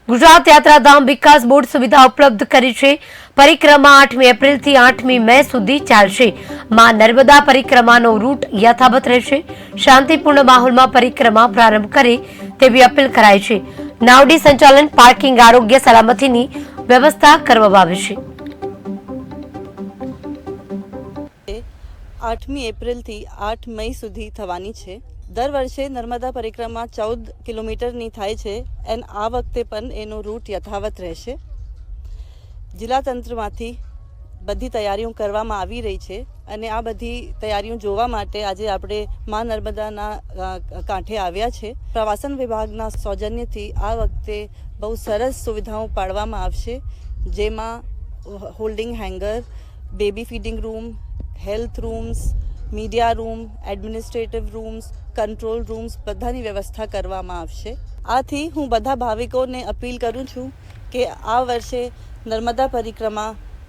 ગુજરાત યાત્રાધામ વિકાસ બોર્ડ સુવિધા ઉપલબ્ધ કરી છે। પરિક્રમા 8મી એપ્રિલથી 8મી મે સુધી ચાલશે। માં નર્મદા પરિક્રમાનો રૂટ યથાવત રહેશે। શાંતિપૂર્ણ માહોલમાં પરિક્રમા પ્રારંભ કરે તેવી અપીલ કરાઈ છે। નાવડી સંચાલન, પાર્કિંગ, આરોગ્ય સલામતીની વ્યવસ્થા કરવામાં આવી છે। 8મી એપ્રિલથી 8 મે સુધી થવાની છે। દર વર્ષે નર્મદા પરિક્રમા 14 કિલોમીટરની થાય છે અને આ વખતે પણ એનો રૂટ યથાવત રહેશે। જિલ્લા તંત્રમાંથી બધી તૈયારીઓ કરવામાં આવી રહી છે અને આ બધી તૈયારીઓ જોવા માટે આજે આપણે માં નર્મદાના કાંઠે આવ્યા છે। પ્રવાસન વિભાગના સૌજન્યથી આ વખતે બહુ સરસ સુવિધાઓ પાડવામાં આવશે, જેમાં holding hanger, baby feeding room, health rooms, media room, administrative rooms, control rooms બધાની વ્યવસ્થા કરવામાં આવશે। આથી હું બધા ભાવિકોને અપીલ કરું છું કે આ વર્ષે નર્મદા પરિક્રમા